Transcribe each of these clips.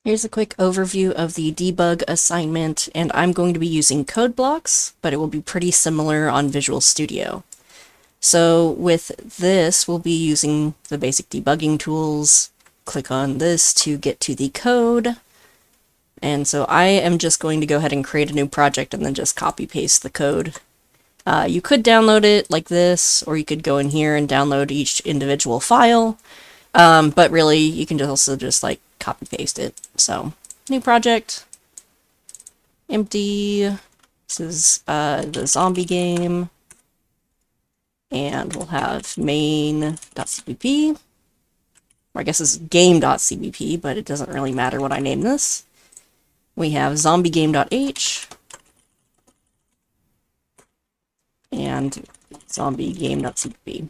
Here's a quick overview of the debug assignment, and I'm going to be using code blocks, but it will be pretty similar on Visual Studio. So with this, we'll be using the basic debugging tools. Click on this to get to the code. And so I am just going to go ahead and create a new project and then just copy paste the code. You could download it like this, or you could go in here and download each individual file. But really, you can also just like copy paste it. So, new project, empty. This is the zombie game, and we'll have main.cpp, or I guess it's game.cpp, but it doesn't really matter what I name this. We have zombiegame.h and zombiegame.cpp.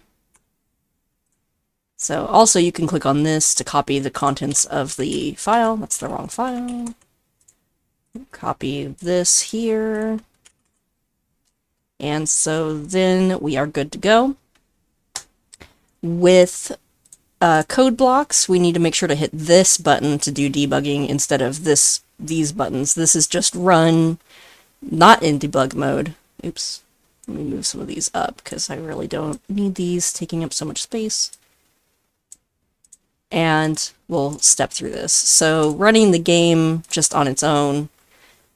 So also you can click on this to copy the contents of the file. That's the wrong file. Copy this here. And so then we are good to go. With code blocks, we need to make sure to hit this button to do debugging instead of these buttons. This is just run, not in debug mode. Oops. Let me move some of these up because I really don't need these taking up so much space. And we'll step through this. So running the game just on its own,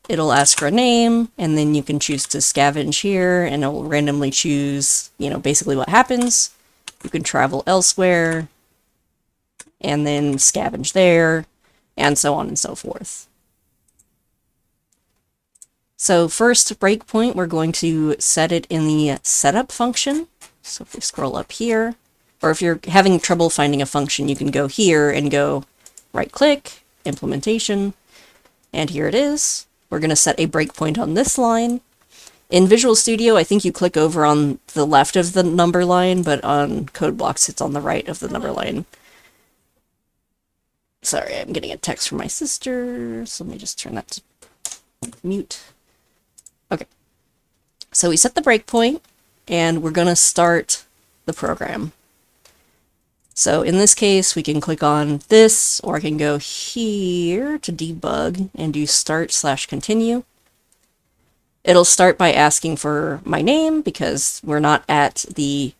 it'll ask for a name, and then you can choose to scavenge here, and it'll randomly choose, basically what happens. You can travel elsewhere, and then scavenge there, and so on and so forth. So first breakpoint, we're going to set it in the setup function. So if we scroll up here, or if you're having trouble finding a function, you can go here and go right-click, implementation, and here it is. We're going to set a breakpoint on this line. In Visual Studio, I think you click over on the left of the number line, but on code blocks, it's on the right of the number line. Sorry, I'm getting a text from my sister, so let me just turn that to mute. Okay, so we set the breakpoint, and we're going to start the program. So in this case, we can click on this, or I can go here to debug and do start/continue. It'll start by asking for my name because we're not at the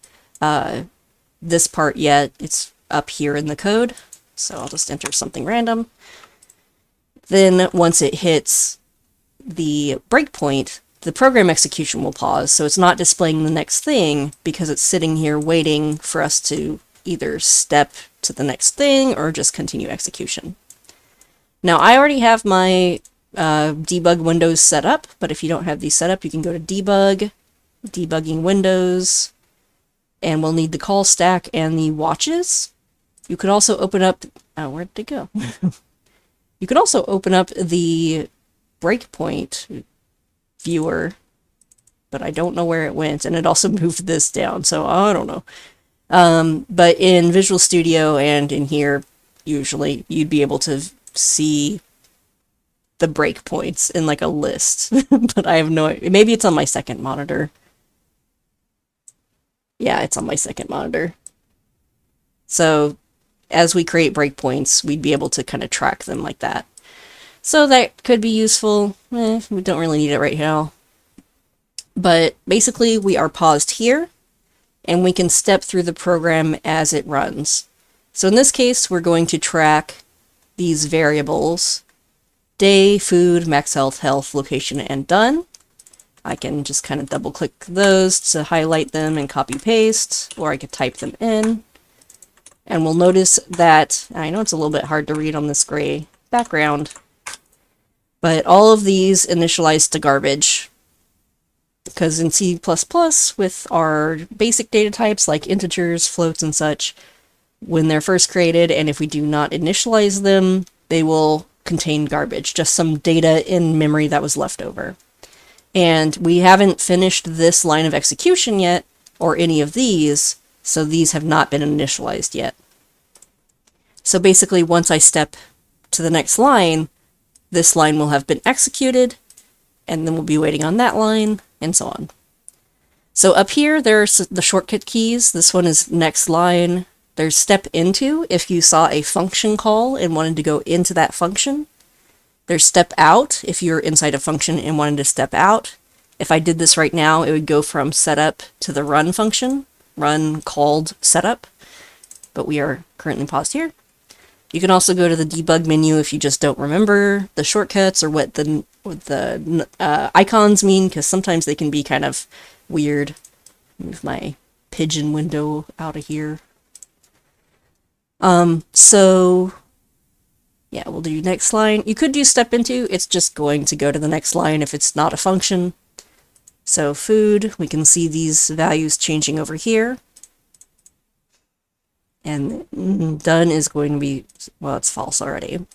this part yet. It's up here in the code. So I'll just enter something random. Then once it hits the breakpoint, the program execution will pause. So it's not displaying the next thing because it's sitting here waiting for us to either step to the next thing or just continue execution. Now I already have my debug windows set up, but if you don't have these set up, you can go to debug, debugging windows, and we'll need the call stack and the watches. You could also open up, where'd it go? You could also open up the breakpoint viewer, but I don't know where it went, and it also moved this down, so I don't know. But in Visual Studio and in here, usually you'd be able to see the breakpoints in like a list, but I have no idea. Maybe it's on my second monitor. Yeah, it's on my second monitor. So as we create breakpoints, we'd be able to kind of track them like that. So that could be useful. We don't really need it right now. But basically we are paused here, and we can step through the program as it runs. So in this case, we're going to track these variables: day, food, max health, health, location, and done. I can just kind of double click those to highlight them and copy paste, or I could type them in. And we'll notice that, I know it's a little bit hard to read on this gray background, but all of these initialize to garbage. Because in C++, with our basic data types like integers, floats, and such, when they're first created, and if we do not initialize them, they will contain garbage, just some data in memory that was left over. And we haven't finished this line of execution yet, or any of these, so these have not been initialized yet. So basically, once I step to the next line, this line will have been executed, and then we'll be waiting on that line, and so on. So up here, there's the shortcut keys. This one is next line, There's step into if you saw a function call and wanted to go into that function. There's step out if you're inside a function and wanted to step out. If I did this right now, it would go from setup to the run function, run called setup, but we are currently paused here. You can also go to the debug menu if you just don't remember the shortcuts or what the icons mean, because sometimes they can be kind of weird. Move my pigeon window out of here. So yeah, we'll do next line. You could do step into, it's just going to go to the next line if it's not a function. So food, we can see these values changing over here. And done is going to be, well, it's false already.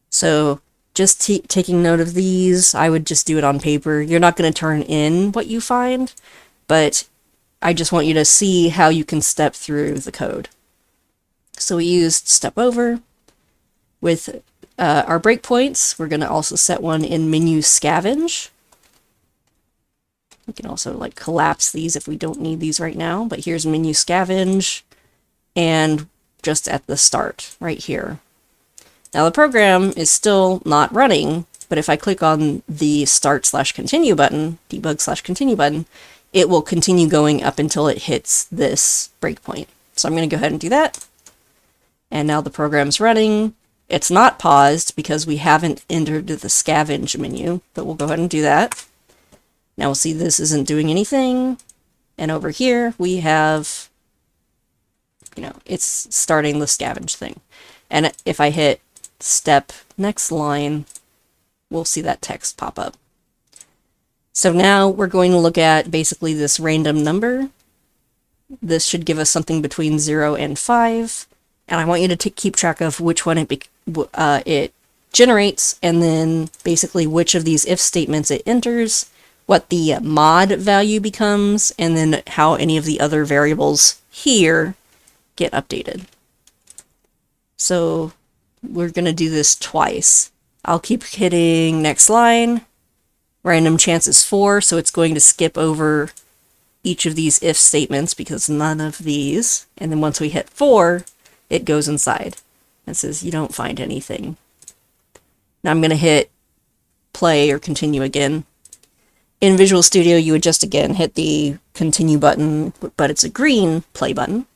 So just taking note of these, I would just do it on paper. You're not going to turn in what you find, but I just want you to see how you can step through the code. So we used step over. With our breakpoints, we're going to also set one in menu scavenge. We can also like collapse these if we don't need these right now, but here's menu scavenge and just at the start right here. Now the program is still not running, but if I click on the start/continue button, debug/continue button, it will continue going up until it hits this breakpoint. So I'm going to go ahead and do that. And now the program's running. It's not paused because we haven't entered the scavenge menu, but we'll go ahead and do that. Now we'll see this isn't doing anything. And over here we have, it's starting the scavenge thing. And if I hit step next line, we'll see that text pop up. So now we're going to look at basically this random number. This should give us something between 0 and 5. And I want you to keep track of which one it generates, and then basically which of these if statements it enters, what the mod value becomes, and then how any of the other variables here get updated. So we're going to do this twice. I'll keep hitting next line. Random chance is 4, so it's going to skip over each of these if statements because none of these. And then once we hit 4, it goes inside and says you don't find anything. Now I'm going to hit play or continue again. In Visual Studio, you would just again hit the continue button, but it's a green play button.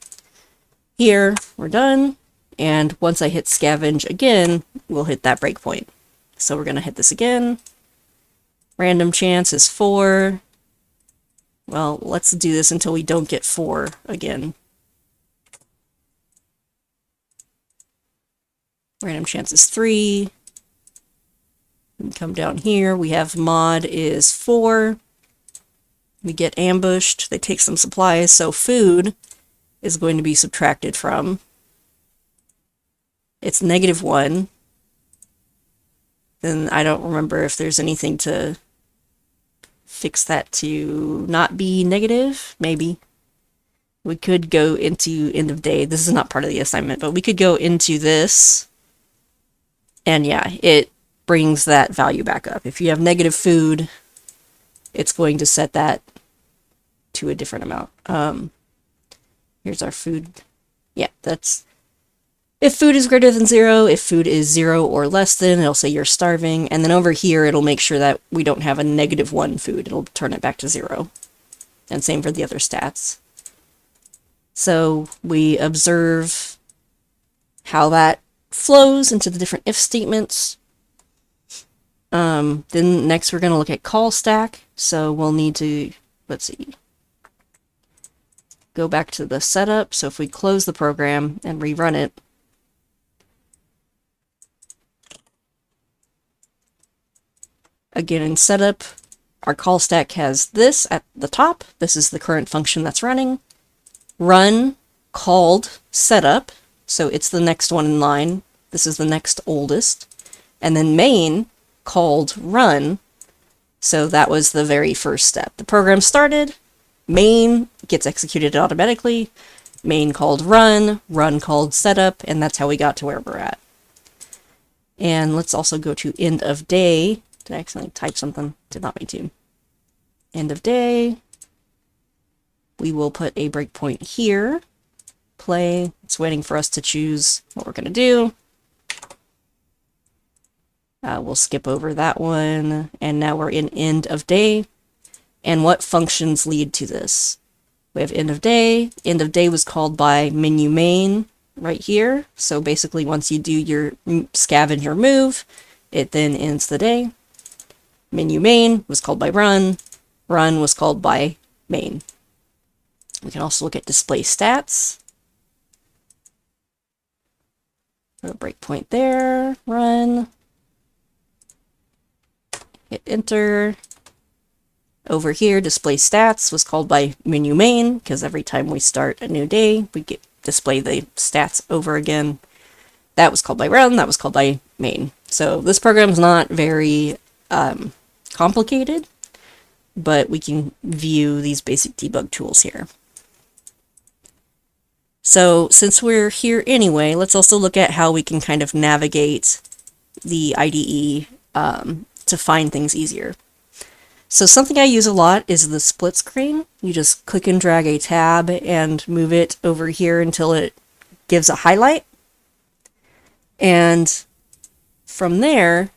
Here, we're done. And once I hit scavenge again, we'll hit that breakpoint. So we're going to hit this again. Random chance is 4. Well, let's do this until we don't get 4 again. Random chance is 3. And come down here, we have mod is 4. We get ambushed. They take some supplies, so food is going to be subtracted from. It's -1. Then I don't remember if there's anything to fix that to not be negative. Maybe. We could go into end of day. This is not part of the assignment, but we could go into this. And yeah, it brings that value back up. If you have negative food, it's going to set that to a different amount. Here's our food. Yeah, that's if food is greater than 0, if food is 0 or less than, it'll say you're starving. And then over here, it'll make sure that we don't have a -1 food. It'll turn it back to 0. And same for the other stats. So we observe how that flows into the different if statements. Then next we're going to look at call stack. So we'll need to, let's see, go back to the setup. So if we close the program and rerun it, again in setup, our call stack has this at the top. This is the current function that's running. Run called setup. So it's the next one in line. This is the next oldest. And then main called run. So that was the very first step. The program started, main gets executed automatically, main called run, run called setup, and that's how we got to where we're at. And let's also go to end of day. Did I accidentally type something? Did not mean to. End of day. We will put a breakpoint here. play. It's waiting for us to choose what we're going to do. We'll skip over that one, and now we're in end of day. And what functions lead to this? We have end of day. End of day was called by menu main right here. So basically once you do your scavenger move, it then ends the day. Menu main was called by run. Run was called by main. We can also look at display stats. Put a breakpoint there, run. Hit enter. Over here, display stats was called by menu main, because every time we start a new day, we display the stats over again. That was called by run, that was called by main. So this program is not very complicated, but we can view these basic debug tools here. So since we're here anyway, let's also look at how we can kind of navigate the IDE to find things easier. So something I use a lot is the split screen. You just click and drag a tab and move it over here until it gives a highlight. And from there,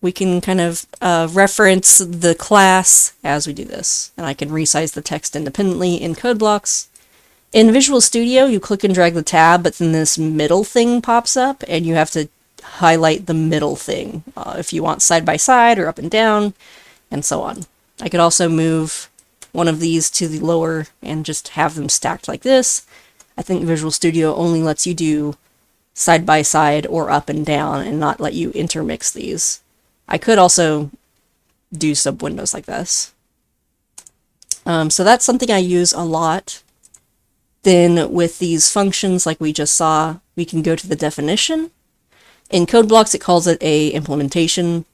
we can kind of reference the class as we do this. And I can resize the text independently in code blocks. In Visual Studio, you click and drag the tab, but then this middle thing pops up, and you have to highlight the middle thing if you want side by side or up and down, and so on. I could also move one of these to the lower and just have them stacked like this. I think Visual Studio only lets you do side by side or up and down and not let you intermix these. I could also do sub-windows like this. So that's something I use a lot. Then with these functions like we just saw, we can go to the definition. In code blocks, it calls it a implementation.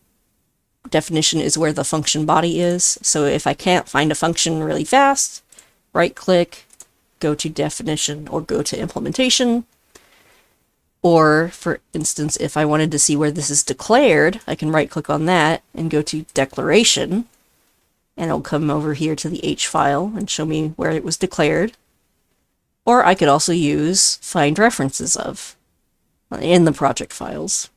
Definition is where the function body is. So if I can't find a function really fast, right click, go to definition or go to implementation. Or for instance, if I wanted to see where this is declared, I can right click on that and go to declaration, and it'll come over here to the H file and show me where it was declared. Or I could also use find references of in the project files.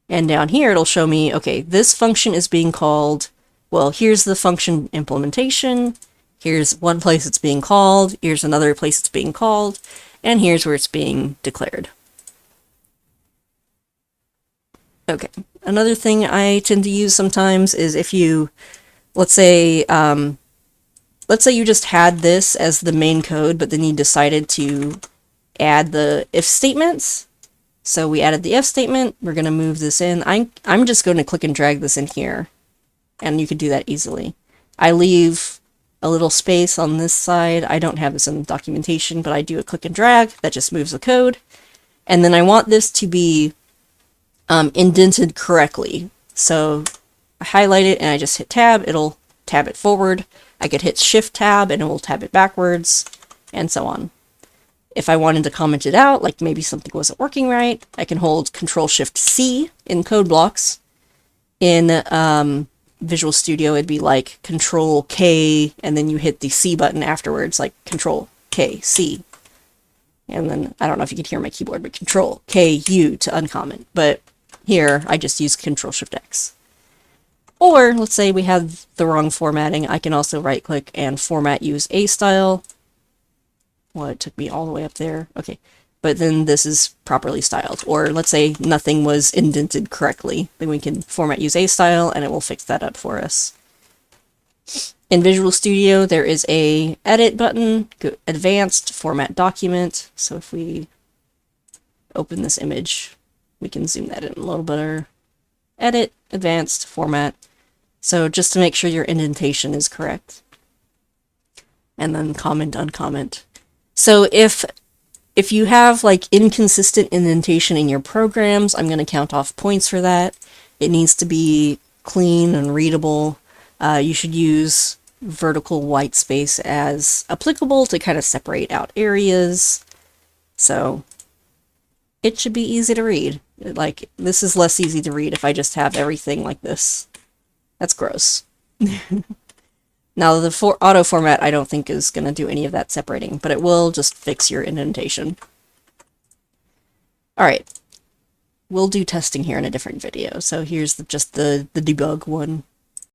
And down here, it'll show me, okay, this function is being called, well, here's the function implementation, here's one place it's being called, here's another place it's being called, and here's where it's being declared. Okay, another thing I tend to use sometimes is if you, let's say you just had this as the main code, but then you decided to add the if statements. So we added the if statement, we're going to move this in. I'm just going to click and drag this in here, and you could do that easily. I leave a little space on this side. I don't have this in the documentation, but I do a click and drag. That just moves the code. And then I want this to be indented correctly. So I highlight it and I just hit tab, it'll tab it forward. I could hit shift tab and it will tab it backwards, and so on. If I wanted to comment it out, like maybe something wasn't working right, I can hold Control-Shift-C in code blocks. In Visual Studio, it'd be like Control-K, and then you hit the C button afterwards, like Control-K-C. And then, I don't know if you can hear my keyboard, but Control-K-U to uncomment. But here, I just use Control-Shift-X. Or, let's say we have the wrong formatting, I can also right-click and format use A style. Well, it took me all the way up there. Okay, but then this is properly styled. Or let's say nothing was indented correctly. Then we can format use A style and it will fix that up for us. In Visual Studio, there is a edit button, go advanced, format document. So if we open this image, we can zoom that in a little better. Edit, advanced, format. So just to make sure your indentation is correct. And then comment, uncomment. So if you have like inconsistent indentation in your programs, I'm going to count off points for that. It needs to be clean and readable. You should use vertical white space as applicable to kind of separate out areas. So it should be easy to read. Like, this is less easy to read if I just have everything like this. That's gross. Now the auto format I don't think is going to do any of that separating, but it will just fix your indentation. Alright, we'll do testing here in a different video, so here's just the debug one.